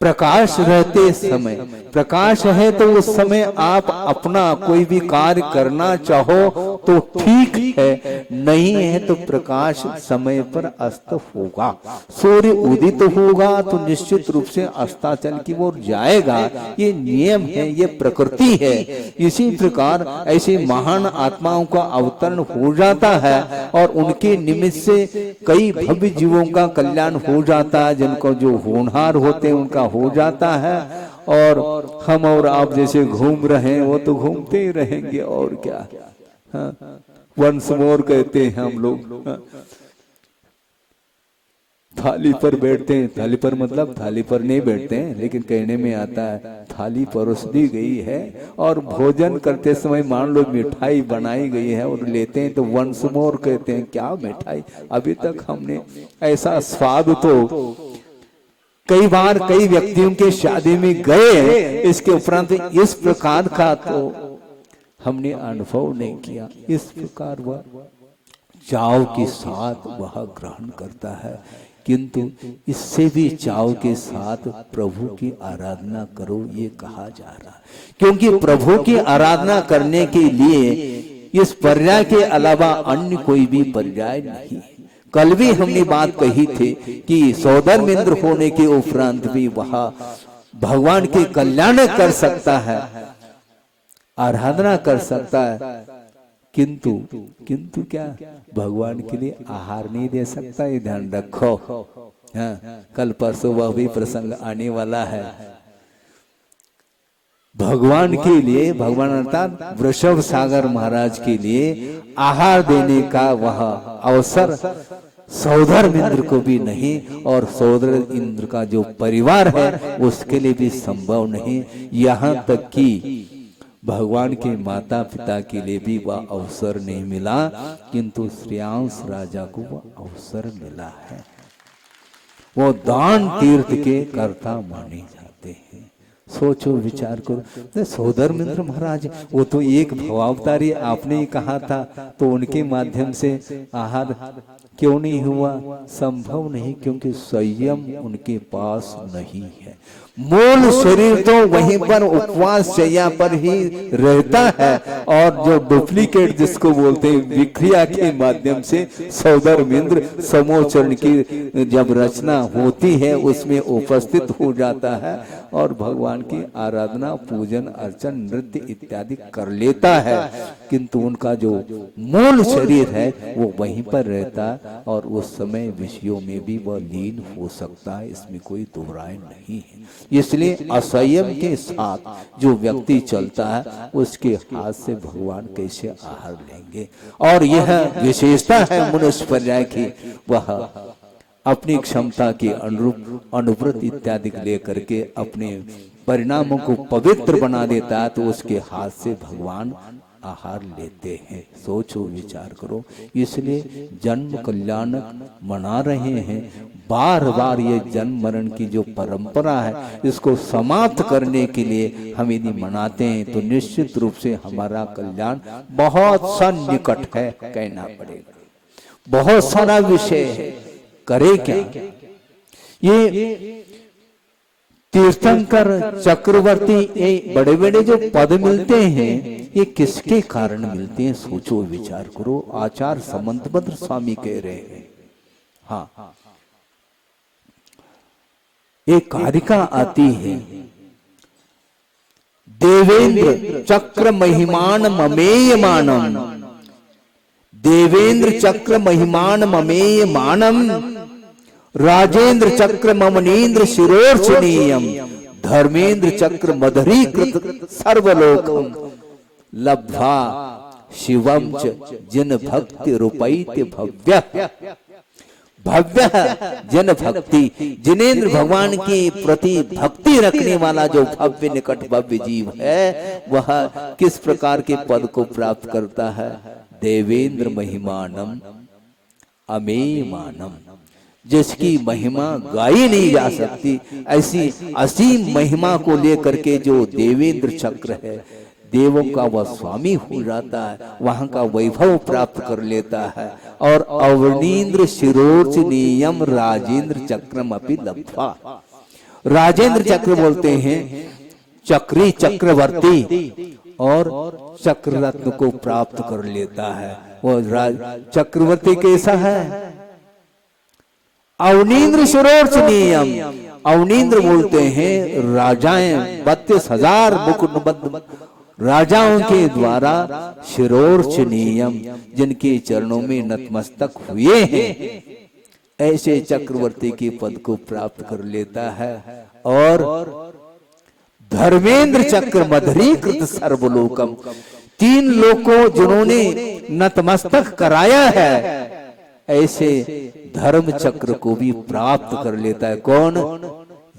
प्रकाश रहते समय प्रकाश है तो उस समय आप अपना कोई भी कार्य करना चाहो तो ठीक है, नहीं है तो प्रकाश समय पर अस्त होगा। सूर्य उदित होगा तो निश्चित रूप से अस्ताचल की ओर जाएगा। ये नियम है, ये प्रकृति है। इसी प्रकार ऐसे महान आत्माओं का अवतरण हो जाता है और उनके निमित्त से कई भव्य जीवों का कल्याण हो जाता है। जिनको जो होनहार होते हैं उनका हो जाता है, और हम और आप जैसे घूम रहे हैं वो तो घूमते ही रहेंगे और क्या। हाँ, वंस मोर कहते हैं हम लोग। थाली पर बैठते हैं, थाली पर मतलब थाली पर नहीं बैठते हैं, लेकिन कहने में आता है थाली परोस दी गई है और भोजन करते समय मान लो मिठाई बनाई गई है और लेते हैं तो वंस मोर कहते हैं। क्या मिठाई, अभी तक हमने ऐसा स्वाद तो कई बार कई व्यक्तियों के शादी में गए, इसके उपरांत इस प्रकार का तो हमने अनुभव नहीं किया। इस प्रकार वह चाव के साथ वह ग्रहण करता है, किंतु इससे भी चाव के साथ प्रभु की आराधना करो ये कहा जा रहा है, क्योंकि प्रभु की आराधना करने के लिए इस पर्याय के अलावा अन्य कोई भी पर्याय नहीं। कल भी हमने बात कही थी कि सौधर्मेंद्र होने के उपरांत भी वह भगवान के कल्याण कर सकता है, आराधना कर सकता है, किंतु क्या भगवान के लिए आहार नहीं दे सकता, ये ध्यान रखो। हाँ, कल परसों वह भी प्रसंग आने वाला है। भगवान के लिए, भगवान अर्थात वृषभ सागर महाराज के लिए आहार देने का वह अवसर सौधर्मेंद्र को भी नहीं और सौधर्मेंद्र का जो परिवार है उसके लिए भी संभव नहीं। यहाँ तक कि भगवान के माता पिता के लिए भी वह अवसर नहीं मिला, किंतु श्रेयांश राजा को वह अवसर मिला है। वो दान तीर्थ के कर्ता माने जाते हैं। सोचो विचार करो, सौधर्मेंद्र महाराज वो तो एक भवावतारी आपने ही कहा था, तो उनके माध्यम से आहार क्यों नहीं हुआ? संभव नहीं, क्योंकि संयम उनके पास नहीं है। मूल शरीर तो वहीं पर उपवास शैया पर ही रहता है, और जो डुप्लीकेट जिसको बोलते हैं विक्रिया के माध्यम से सौधर्मेंद्र समोचरण की जब रचना होती है उसमें उपस्थित हो जाता है और भगवान की आराधना पूजन अर्चन नृत्य इत्यादि कर लेता है, किंतु उनका जो मूल शरीर है वो वहीं पर रहता है और उस समय विषयों में भी वह लीन हो सकता है, इसमें कोई दो राय नहीं है। इसलिए असंयम के साथ जो व्यक्ति चलता है उसके हाथ से भगवान कैसे आहार लेंगे। और यह विशेषता है मनुष्य पर्याय की, वह अपनी क्षमता के अनुरूप अनुव्रत इत्यादि लेकर के अपने परिणामों को पवित्र बना देता है, तो उसके हाथ से भगवान आहार लेते हैं। सोचो विचार करो, इसलिए जन्म कल्याणक मना रहे हैं। बार बार ये जन्म मरण की जो परंपरा है इसको समाप्त करने के लिए हम यदि मनाते हैं तो निश्चित रूप से हमारा कल्याण बहुत सन्निकट है, कहना पड़ेगा। बहुत सारा विषय है, करे क्या? ये तीर्थंकर चक्रवर्ती ये बड़े बड़े जो पद मिलते हैं ये किसके कारण मिलते हैं? सोचो विचार करो। आचार्य समंतभद्र स्वामी कह रहे हैं, हाँ, एक कारिका आती है, देवेंद्र चक्र महिमान ममेय मानम, देवेंद्र चक्र महिमान ममेय मानम, राजेंद्र चक्र ममनीन्द्र शिरोर्चनीयम, धर्मेंद्र चक्र मधुरीकृत सर्वलोकम, लब्ध्वा शिवम च जन भक्ति रूपैत्य भव्य। भव्य जन भक्ति, जिनेन्द्र भगवान के प्रति भक्ति रखने वाला जो भव्य निकट भव्य जीव है वह किस प्रकार के पद को प्राप्त करता है? देवेंद्र महिमानम अमेयमानम, जिसकी महिमा गाई नहीं जा सकती, ऐसी असीम महिमा को लेकर के जो देवेंद्र चक्र है, देवों का वह स्वामी हो जाता है, वहां का वैभव प्राप्त कर लेता है। और अवनीन्द्र शिरोर्चनीयम राजेंद्र चक्रम अपि लब्ध्वा, राजेंद्र चक्र बोलते हैं चक्री चक्रवर्ती, और चक्र रत्न को प्राप्त कर लेता है। वो चक्रवर्ती कैसा है? अवनीन्द्र शिरोर्चनीयम, अवनीन्द्र बोलते हैं राजाएं 32,000 मुकुटबद्ध राजाओं के द्वारा शिरोर्चनीयम, जिनके चरणों में नतमस्तक हुए हैं, ऐसे चक्रवर्ती के पद को प्राप्त कर लेता है। और धर्मेंद्र चक्र मधुरीकृत सर्वलोकम, तीन लोगों जिन्होंने नतमस्तक कराया है, ऐसे धर्म चक्र को भी प्राप्त कर लेता है। कौन?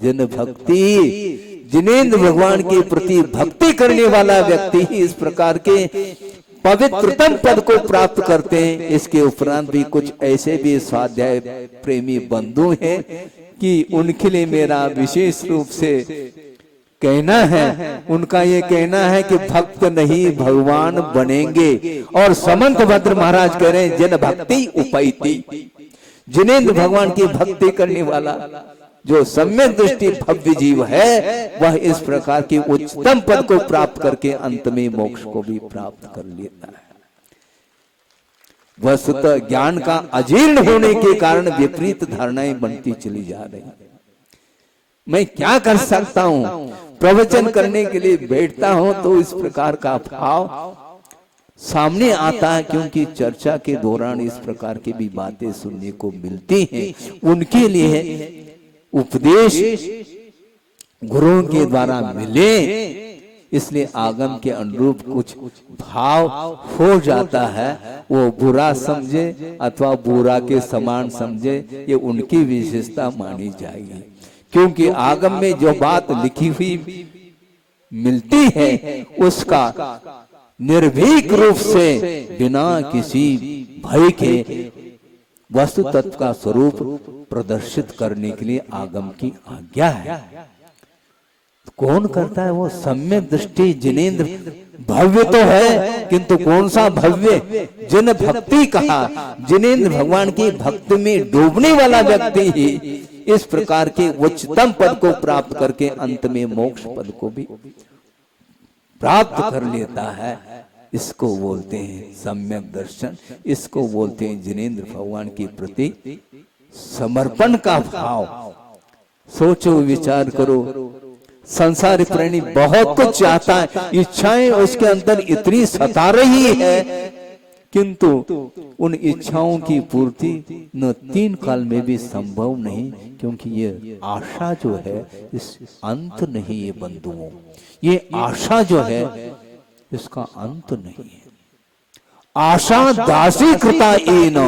जिन भक्ति, जिनेंद्र भगवान के प्रति भक्ति करने वाला व्यक्ति ही इस प्रकार के पवित्रतम पद को प्राप्त करते हैं। इसके उपरांत भी कुछ ऐसे भी स्वाध्याय प्रेमी बंधु हैं कि उनके लिए मेरा विशेष रूप से कहना है, उनका ये कहना है कि भक्त नहीं भगवान बनेंगे। और समंत भद्र महाराज कह रहे हैं, जिन भक्ति उपैति, जिनेंद्र भगवान की भक्ति करने वाला जो सम्यक दृष्टि भव्य जीव है, वह इस प्रकार की उच्चतम पद को प्राप्त करके अंत में मोक्ष को भी प्राप्त कर लेता है। वस्तुतः ज्ञान का अजीर्ण होने के कारण विपरीत धारणाएं बनती चली जा रही। मैं क्या कर सकता हूं? प्रवचन करने के लिए बैठता हूं तो इस प्रकार का भाव सामने आता है, क्योंकि चर्चा के दौरान इस प्रकार की भी बातें सुनने को मिलती हैं। उनके लिए उपदेश गुरुओं के द्वारा मिले, इसलिए आगम के अनुरूप कुछ भाव हो जाता है। वो बुरा समझे अथवा बुरा के समान समझे, ये उनकी विशेषता मानी जाएगी। क्योंकि आगम में जो बात लिखी हुई मिलती है, उसका निर्भीक रूप से बिना किसी भय के वस्तु तत्व का स्वरूप प्रदर्शित करने के लिए आगम की आज्ञा है। कौन करता है? वो सम्यक दृष्टि जिनेंद्र भव्य तो है, किंतु कौन सा भव्य? जिन भक्ति कहा, जिनेंद्र भगवान की भक्ति में डूबने वाला व्यक्ति ही इस प्रकार के उच्चतम पद को प्राप्त करके अंत में मोक्ष पद को भी प्राप्त कर लेता है। इसको बोलते हैं सम्यक दर्शन, इसको बोलते हैं जिनेंद्र भगवान के प्रति समर्पण का भाव। सोचो, विचार करो, संसार प्राणी बहुत कुछ चाहता है, इच्छाएं उसके अंदर इतनी सता रही है, किंतु उन इच्छाओं की पूर्ति न 3 काल में भी संभव नहीं, क्योंकि ये आशा जो है इस अंत नहीं है बंधुओं। ये आशा जो है इसका अंत नहीं है। आशा दासी कृता एन,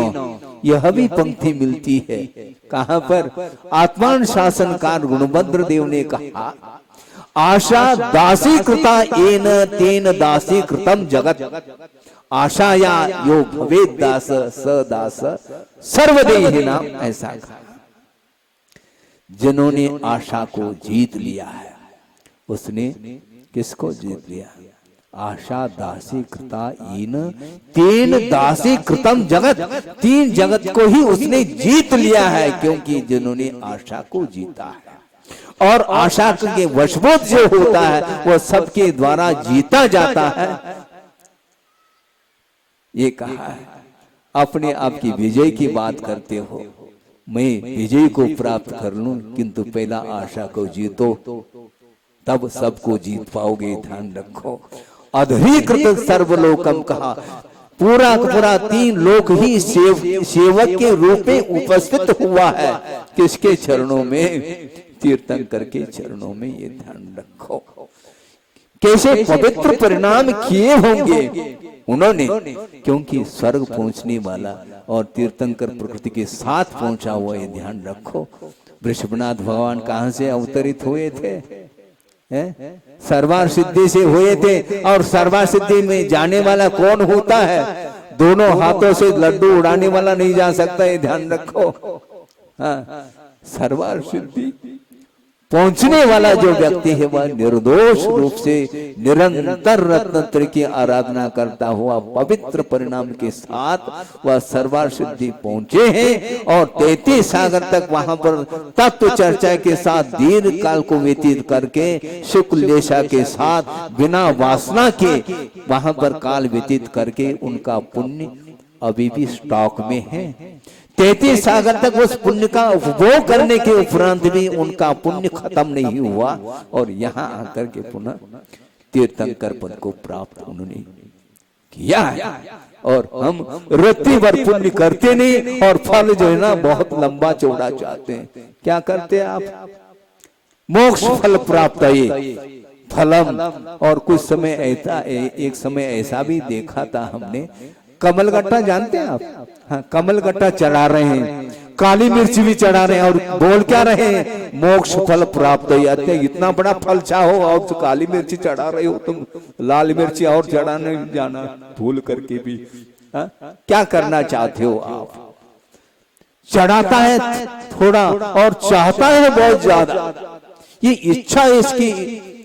यह भी पंक्ति मिलती है। कहां पर? आत्मान शासनकार गुणभद्र देव ने कहा, आशा दासी कृता एन तेन दासी कृतम जगत, आशाया यो भवेद दास स दास सर्वदेहि नाम। ऐसा कहा। जिन्होंने आशा को जीत लिया है, उसने किसको जीत लिया? आशा दासी कृता इन तेन दासी कृतम जगत, 3 जगत को ही उसने जीत लिया है, क्योंकि जिन्होंने आशा को जीता है। और आशा के वशभूत जो होता है वह सबके द्वारा जीता जाता है। ये कहा है। अपने आप की विजय की बात करते हो, मैं विजय को प्राप्त कर लूं, किंतु पहला आशा को जीतो, तब सबको जीत पाओगे। ध्यान रखो। अधीकृत सर्वलोकम कहा, पूरा पूरा 3 लोक ही सेवक के रूप में उपस्थित हुआ है। किसके चरणों में? तीर्थंकर के चरणों में। ये ध्यान रखो। कैसे पवित्र परिणाम किए होंगे उन्होंने, क्योंकि स्वर्ग पहुंचने वाला और तीर्थंकर प्रकृति के साथ पहुंचा हुआ। ये ध्यान रखो। वृषभनाथ भगवान कहां से अवतरित हुए थे? सर्वार सिद्धि से हुए थे। और सर्वार सिद्धि में जाने वाला कौन होता है? दोनों हाथों से लड्डू उड़ाने वाला नहीं जा सकता। ये ध्यान रखो। हाँ, सर्वार सिद्धि पहुंचने वाला जो व्यक्ति है वह निर्दोष रूप से निरंतर रत्नत्रय की आराधना करता हुआ पवित्र परिणाम के साथ वह सर्वार सिद्धि पहुंचे हैं। और 33 सागर तक वहां पर तत्व चर्चा के साथ दीर्घ काल को व्यतीत करके शुक्लेशा के साथ बिना वासना के वहां पर काल व्यतीत करके उनका पुण्य अभी भी स्टॉक में है। 33 सागर तक उस पुण्य का उपभोग करने के उपरांत भी उनका पुण्य खत्म नहीं हुआ। और यहाँ आकर के पुनः तीर्थंकर पद को प्राप्त उन्होंने किया है। और हम रत्ती भर पुण्य करते नहीं, और फल जो है ना बहुत लंबा चौड़ा चाहते हैं। क्या करते हैं आप? मोक्ष फल प्राप्त है, फलम। और कुछ समय ऐसा एक समय ऐसा भी देखा था हमने, कमलगट्टा जानते हैं आप? हाँ, कमलगट्टा चढ़ा रहे हैं, काली मिर्च भी चढ़ा रहे हैं और बोल क्या रहे हैं, मोक्ष फल प्राप्त हो जाते हैं। इतना बड़ा फल चाहो और तो काली मिर्च चढ़ा रहे हो, तुम लाल मिर्ची और चढ़ाने जाना भूल करके भी। हाँ? क्या करना चाहते हो आप? चढ़ाता है थोड़ा और चाहता है बहुत ज्यादा। ये इच्छा इसकी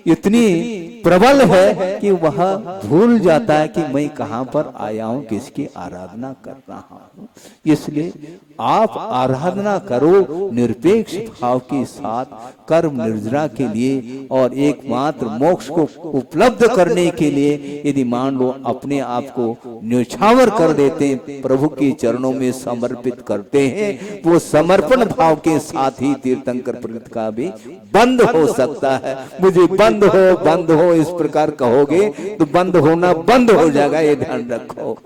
इतनी प्रबल है कि वह भूल जाता है कि मैं कहां पर आया हूं, किसकी आराधना कर रहा हूं। इसलिए आप आराधना करो निरपेक्ष भाव के साथ, कर्म निर्जरा के लिए और एकमात्र मोक्ष को उपलब्ध करने के लिए। यदि मान लो अपने आप को न्यौछावर कर देते हैं, प्रभु के चरणों में समर्पित करते हैं, वो समर्पण भाव के साथ ही तीर्थंकर प्रगट का भी बंद हो सकता है। मुझे बंद हो इस प्रकार कहोगे तो बंद होना बंद हो जाएगा, ये ध्यान रखो।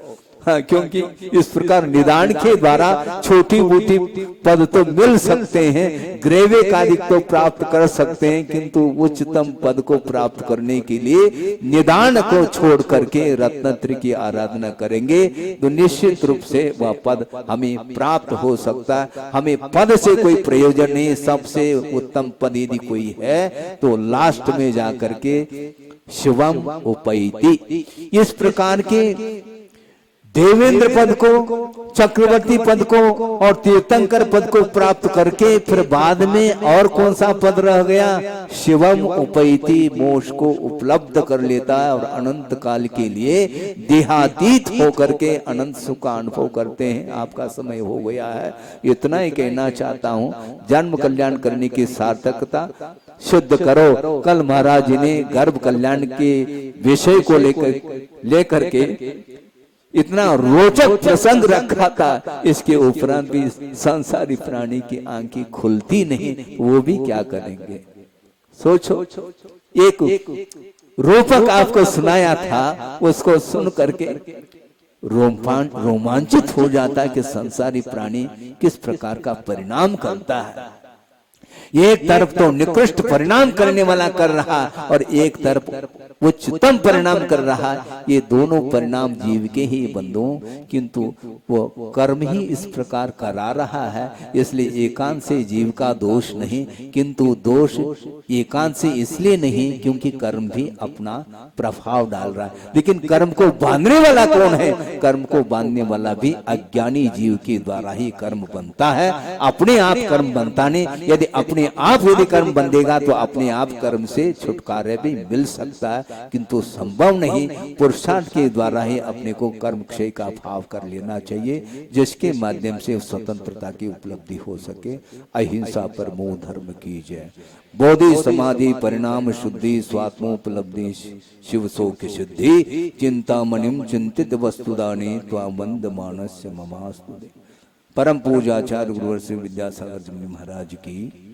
हाँ, क्योंकि इस प्रकार निदान के द्वारा छोटी मोटी पद तो मिल सकते हैं, ग्रेवे कार्य तो प्राप्त कर सकते हैं, किंतु उच्चतम पद को प्राप्त करने के लिए निदान को छोड़ करके रत्नत्र की आराधना करेंगे तो निश्चित रूप से वह पद हमें प्राप्त हो सकता है। हमें पद से कोई प्रयोजन नहीं, सबसे उत्तम पद यदि कोई है तो लास्ट में जाकर के शिवम उपैति। इस प्रकार के देवेंद्र पद को, चक्रवर्ती पद को और तीर्थंकर पद को प्राप्त करके फिर बाद में और कौन सा पद रह गया, शिवम उपैति, मोक्ष को उपलब्ध कर लेता है और अनंत काल के लिए देहातीत होकर के अनंत सुख का अनुभव करते हैं। आपका समय हो गया है, इतना ही कहना चाहता हूँ। जन्म कल्याण करने की सार्थकता शुद्ध करो। कल महाराज जी ने गर्भ कल्याण के विषय को लेकर के इतना रोचक प्रसंग रखा था, इसके उपरांत भी संसारी प्राणी की आंखें खुलती नहीं, वो भी क्या करेंगे सोचो। एक रूपक आपको सुनाया था, उसको सुन करके रोमांचित हो जाता है कि संसारी प्राणी किस प्रकार का परिणाम करता है। एक तरफ तो निकृष्ट परिणाम करने वाला कर रहा और एक तरफ उच्चतम परिणाम कर रहा। ये दोनों परिणाम जीव के ही बंधुओं, किंतु वो कर्म ही इस प्रकार करा रहा है। इसलिए एकांत से जीव का दोष नहीं, किंतु दोष एकांत से इसलिए नहीं क्योंकि कर्म भी अपना प्रभाव डाल रहा है। लेकिन कर्म को बांधने वाला कौन है? कर्म को बांधने वाला भी अज्ञानी जीव के द्वारा ही कर्म बनता है, अपने आप कर्म बनता नहीं। यदि अपने आप यदि कर्म बंधेगा तो अपने आप कर्म से छुटकारा भी मिल सकता है, किंतु संभव नहीं। पुरुषार्थ के द्वारा ही अपने को कर्म क्षय का भाव कर लेना चाहिए, जिसके माध्यम से स्वतंत्रता की उपलब्धि हो सके। अहिंसा परमो धर्म की जय। बोधि समाधि परिणाम शुद्धि स्वात्मोपलब्धि शिव शोक सिद्धि चिंतामणिम चिंतित वस्तुदाने त्वामंद मानस्य ममास्तुते। परम पूजाचार्य गुरुवर श्री विद्यासागर जी महाराज की